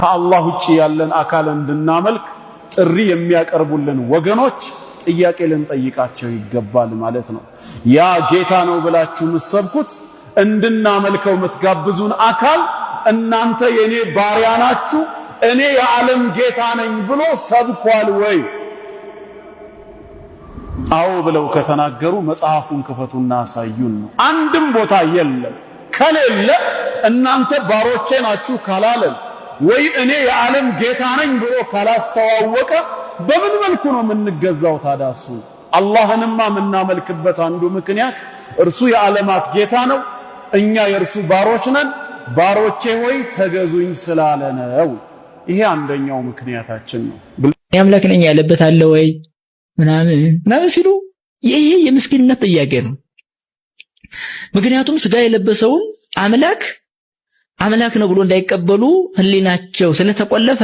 ከአላህ ውጪ ያለን አካል እንድናመልክ ጥሪ የሚያቀርቡልን ወገኖች ጥያቄ ልንጠይቃቸው ይገባል ማለት ነው። ያ ጌታ ነው ብላችሁ የምትሰብኩት እንድናመልከው የምትጋብዙን አካል እናንተ የኔ ባሪያ ናችሁ እኔ የዓለም ጌታ ነኝ ብሎ ሰብኳል ወይ? አዎ ብለው ከተናገሩ መጽሐፉን ክፈቱና አሳዩን። አንድም ቦታ የለም። ከሌለ እናንተ ባሮቼ ናችሁ ካላለን ወይ እኔ የዓለም ጌታ ነኝ ብሎ ካላስተዋወቀ በምን መልኩ ነው የምንገዛው ታዲያ? እሱ አላህንማ የምናመልክበት አንዱ ምክንያት እርሱ የዓለማት ጌታ ነው፣ እኛ የእርሱ ባሮች ነን፣ ባሮቼ ሆይ ተገዙኝ ስላለ ነው። ይሄ አንደኛው ምክንያታችን ነው። አምላክ ነኝ ያለበት አለ ወይ ምናምን ሲሉ ይሄ የምስኪንነት ጥያቄ ነው። ምክንያቱም ስጋ የለበሰውን አምላክ ነው ብሎ እንዳይቀበሉ ህሊናቸው ስለተቆለፈ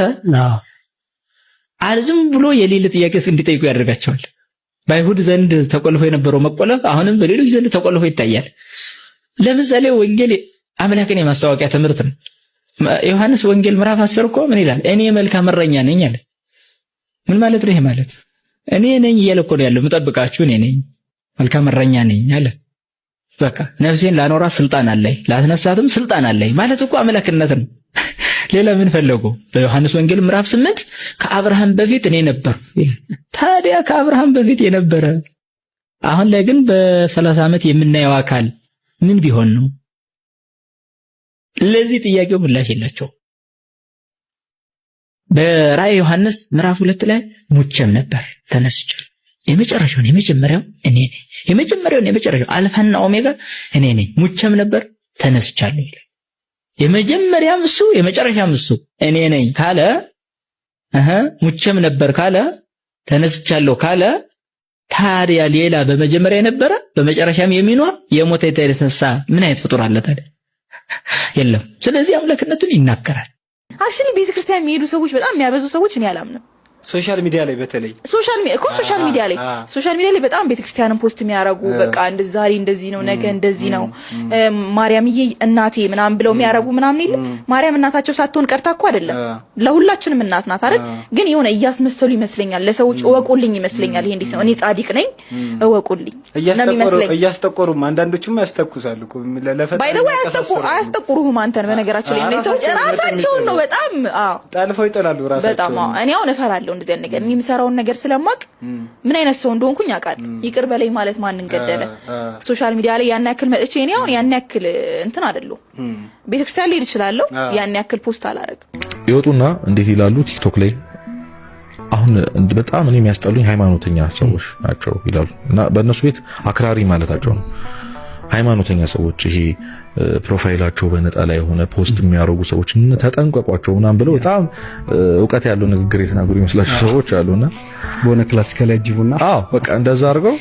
አልዝም ብሎ የሌለ ጥያቄ እንዲጠይቁ ያደርጋቸዋል። በአይሁድ ዘንድ ተቆልፎ የነበረው መቆለፍ አሁንም በሌሎች ዘንድ ተቆልፎ ይታያል። ለምሳሌ ወንጌል አምላክን የማስታወቂያ ትምህርት ነው። ዮሐንስ ወንጌል ምዕራፍ 10 እኮ ምን ይላል? እኔ መልካም እረኛ ነኝ አለ። ምን ማለት ነው ይሄ? ማለት እኔ ነኝ እያለ እኮ ነው ያለው። የምጠብቃችሁ እኔ ነኝ፣ መልካም እረኛ ነኝ አለ። በቃ ነፍሴን ላኖራ ስልጣን አለኝ፣ ላስነሳትም ስልጣን አለኝ ማለት እኮ አምላክነት ነው። ሌላ ምን ፈለጉ? በዮሐንስ ወንጌል ምዕራፍ 8 ከአብርሃም በፊት እኔ ነበር። ታዲያ ከአብርሃም በፊት የነበረ አሁን ላይ ግን በ30 ዓመት የምናየው አካል ምን ቢሆን ነው? ለዚህ ጥያቄው ምላሽ የላቸው። በራእይ ዮሐንስ ምዕራፍ 2 ላይ ሙቼም ነበር ተነስቻለሁ። የመጀመሪያው እኔ ነኝ። የመጀመሪያው አልፋና ኦሜጋ እኔ ነኝ። ሙቼም ነበር ተነስቻለሁ ይላል። የመጀመሪያም እሱ የመጨረሻም እሱ እኔ ነኝ ካለ ሙቼም ነበር ካለ ተነስቻለሁ ካለ ታዲያ ሌላ በመጀመሪያ የነበረ በመጨረሻም የሚኖር የሞተ የተነሳ ምን አይነት ፍጡር አለ ታዲያ? የለም። ስለዚህ አምላክነቱን ይናገራል። አክቹሊ ቤተክርስቲያን የሚሄዱ ሰዎች በጣም የሚያበዙ ሰዎች እኔ አላምንም። ሶሻል ሚዲያ ላይ በተለይ ሶሻል ሚዲያ ላይ በጣም ቤተክርስቲያንን ፖስት የሚያረጉ በቃ እንደዚህ ዛሬ እንደዚህ ነው ነገ እንደዚህ ነው ማርያምዬ እናቴ ምናምን ብለው የሚያረጉ ምናምን ይል ማርያም እናታቸው ሳትሆን ቀርታ እኮ አይደለም፣ ለሁላችንም እናት ናት አይደል? ግን የሆነ እያስመሰሉ ይመስለኛል፣ ለሰዎች እወቁልኝ ይመስለኛል። ይሄ እንዴት ነው እኔ ጻድቅ ነኝ እወቁልኝ እያስጠቆሩም አንዳንዶቹም ያስተኩሳሉ እኮ ባይ ዘ ወይ አያስጠቁሩህም አንተን። በነገራችን ላይ እነዚህ ሰዎች ራሳቸውን ነው በጣም ጣልፈው ይጠላሉ ራሳቸው። በጣም እኔ አሁን እፈራለሁ እንደዚህ አይነት ነገር። እኔ የምሰራውን ነገር ስለማቅ ምን አይነት ሰው እንደሆንኩኝ አውቃለሁ። ይቅር በለኝ ማለት ማንን ገደለ? ሶሻል ሚዲያ ላይ ያን ያክል መጥቼ እኔ አሁን ያን ያክል እንትን አይደለም። ቤተክርስቲያን ላይ ይችላልው ያን ያክል ፖስት አላረግም። ይወጡና እንዴት ይላሉ ቲክቶክ ላይ አሁን በጣም እኔ የሚያስጠሉኝ ሃይማኖተኛ ሰዎች ናቸው ይላሉ። እና በእነሱ ቤት አክራሪ ማለታቸው ነው። ሃይማኖተኛ ሰዎች ይሄ ፕሮፋይላቸው በነጠላ የሆነ ፖስት የሚያረጉ ሰዎች ተጠንቀቋቸው ምናምን ብለው በጣም ዕውቀት ያለው ንግግር የተናገሩ ይመስላችሁ ሰዎች አሉና በሆነ ክላሲካል ያጅቡና በቃ እንደዛ አድርገው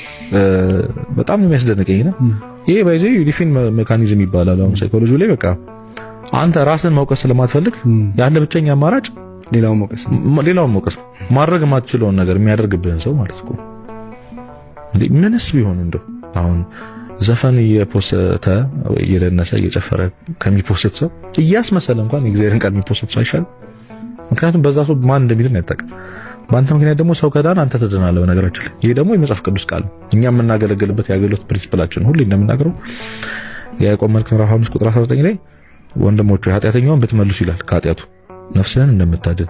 በጣም የሚያስደንቀኝ ነው። ይሄ ባይዘ ዲፊን ሜካኒዝም ይባላል። አሁን ሳይኮሎጂ ላይ በቃ አንተ ራስን መውቀስ ስለማትፈልግ ያለ ብቸኛ አማራጭ ሌላውን መውቀስ ማድረግ የማትችለውን ነገር የሚያደርግብህን ሰው ማለት ነው። ምንስ ቢሆን እንደው አሁን ዘፈን እየፖሰተ እየደነሰ እየጨፈረ ከሚፖስት ሰው እያስመሰለ እንኳን የእግዚአብሔርን ቃል የሚፖስት ሰው አይሻልም? ምክንያቱም በዛ ሰው ማን እንደሚልን አይታወቅም። በአንተ ምክንያት ደግሞ ሰው ከዳን አንተ ትድናለህ። በነገራችን ላይ ይሄ ደግሞ የመጽሐፍ ቅዱስ ቃል እኛ የምናገለግልበት የአገልግሎት ፕሪንሲፕላችን ሁሉ እንደምናገረው የያዕቆብ መልእክት ምዕራፍ 5 ቁጥር 19 ላይ ወንድሞች ሆይ ኃጢአተኛውን ብትመልሱ ይላል ከኃጢአቱ ነፍስህን እንደምታድን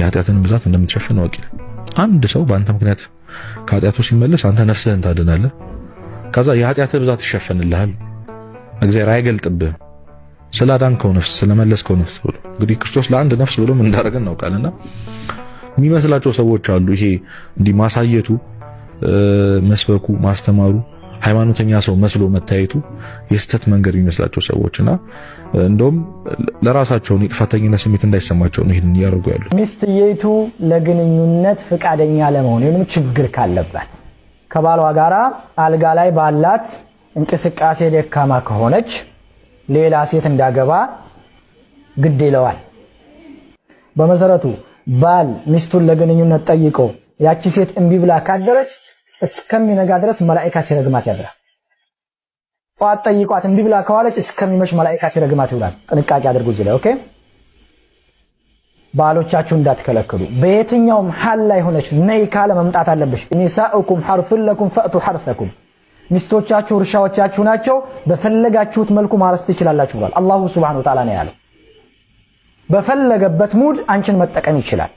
የኃጢአትን ብዛት እንደምትሸፍን እወቅ ይላል። አንድ ሰው በአንተ ምክንያት ከኃጢአቱ ሲመለስ አንተ ነፍስህን ታድናለህ። ከዛ የኃጢአትህ ብዛት ይሸፈንልሃል። እግዚአብሔር አይገልጥብህም ስላዳንከው ነፍስ ስለመለስከው ነፍስ ብሎ። እንግዲህ ክርስቶስ ለአንድ ነፍስ ብሎ ምን እንዳደረገ እናውቃለንና የሚመስላቸው ሰዎች አሉ። ይሄ እንዲህ ማሳየቱ፣ መስበኩ፣ ማስተማሩ ሃይማኖተኛ ሰው መስሎ መታየቱ የስተት መንገድ የሚመስላቸው ሰዎችና እንደውም ለራሳቸው የጥፋተኝነት ስሜት እንዳይሰማቸው ነው ይሄን ያደርጉ ያሉት። ሚስትየቱ ለግንኙነት ፍቃደኛ ለመሆን ወይም ችግር ካለባት ከባሏ ጋራ አልጋ ላይ ባላት እንቅስቃሴ ደካማ ከሆነች ሌላ ሴት እንዳገባ ግድ ይለዋል። በመሰረቱ ባል ሚስቱን ለግንኙነት ጠይቆ ያቺ ሴት እምቢ ብላ ካደረች እስከሚነጋ ድረስ መላእክት ሲረግማት ያድራል። ጧት ጠይቋት እምቢ ብላ ከዋለች እስከሚመሽ መላእክት ሲረግማት ይውላል። ጥንቃቄ አድርጉ እዚህ ላይ ኦኬ። ባሎቻችሁ እንዳትከለክሉ። በየትኛውም ሐል ላይ ሆነች ነይ ካለ መምጣት አለብሽ። ኒሳኡኩም ሐርሱን ለኩም ፈእቱ ሐርሰኩም። ሚስቶቻችሁ እርሻዎቻችሁ ናቸው፣ በፈለጋችሁት መልኩ ማረስ ትችላላችሁ ብሏል አላሁ ሱብሓነሁ ወተዓላ ነው ያለው። በፈለገበት ሙድ አንቺን መጠቀም ይችላል።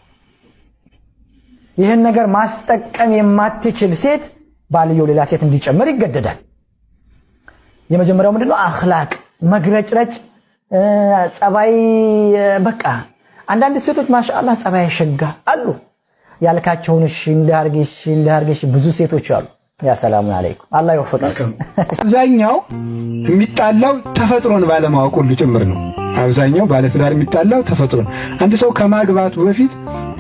ይህን ነገር ማስጠቀም የማትችል ሴት ባልየው ሌላ ሴት እንዲጨምር ይገደዳል። የመጀመሪያው ምንድነው? አኽላቅ መግረጭረጭ፣ ጸባይ። በቃ አንዳንድ ሴቶች ማሻአላህ ጸባይ ሸጋ አሉ። ያልካቸውን እሺ እንዳርግሽ ብዙ ሴቶች አሉ። ያ ሰላሙ አለይኩም አላህ ይወፍቃችሁ። አብዛኛው የሚጣላው ተፈጥሮን ባለማወቅ ሁሉ ጭምር ነው። አብዛኛው ባለትዳር የሚጣላው ተፈጥሮን። አንድ ሰው ከማግባቱ በፊት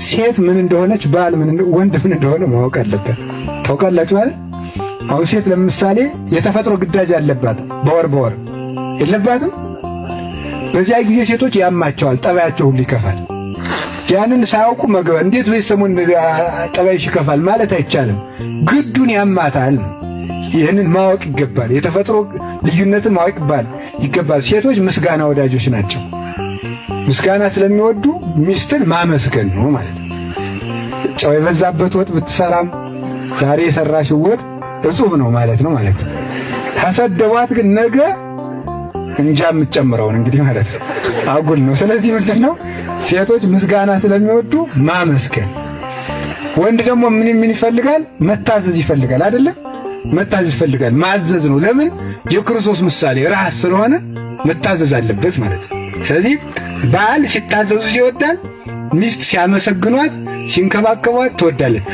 ሴት ምን እንደሆነች ባል ወንድ ምን እንደሆነ ማወቅ አለበት። ታውቃላችሁ አይደል? አሁን ሴት ለምሳሌ የተፈጥሮ ግዳጅ አለባት፣ በወር የለባትም። በዚያ ጊዜ ሴቶች ያማቸዋል፣ ጠባያቸው ሁሉ ይከፋል። ያንን ሳያውቁ መግባት እንዴት ወይ ሰሞን ጠባይሽ ይከፋል ማለት አይቻልም። ግዱን ያማታል። ይህንን ማወቅ ይገባል። የተፈጥሮ ልዩነትን ማወቅ ይገባል። ሴቶች ምስጋና ወዳጆች ናቸው። ምስጋና ስለሚወዱ ሚስትን ማመስገን ነው ማለት ነው። ጨው የበዛበት ወጥ ብትሰራም ዛሬ የሰራሽው ወጥ እጹብ ነው ማለት ነው። ከሰደቧት ግን ነገ እንጃ የምትጨምረውን እንግዲህ ማለት ነው። አጉል ነው። ስለዚህ ምንድነው ሴቶች ምስጋና ስለሚወዱ ማመስገን። ወንድ ደግሞ ምን ይፈልጋል? መታዘዝ ይፈልጋል አይደለም? መታዘዝ ይፈልጋል። ማዘዝ ነው። ለምን? የክርስቶስ ምሳሌ ራስ ስለሆነ መታዘዝ አለበት ማለት ነው። ስለዚህ ባል ሲታዘዙ ይወዳል፣ ሚስት ሲያመሰግኗት ሲንከባከቧት ትወዳለች።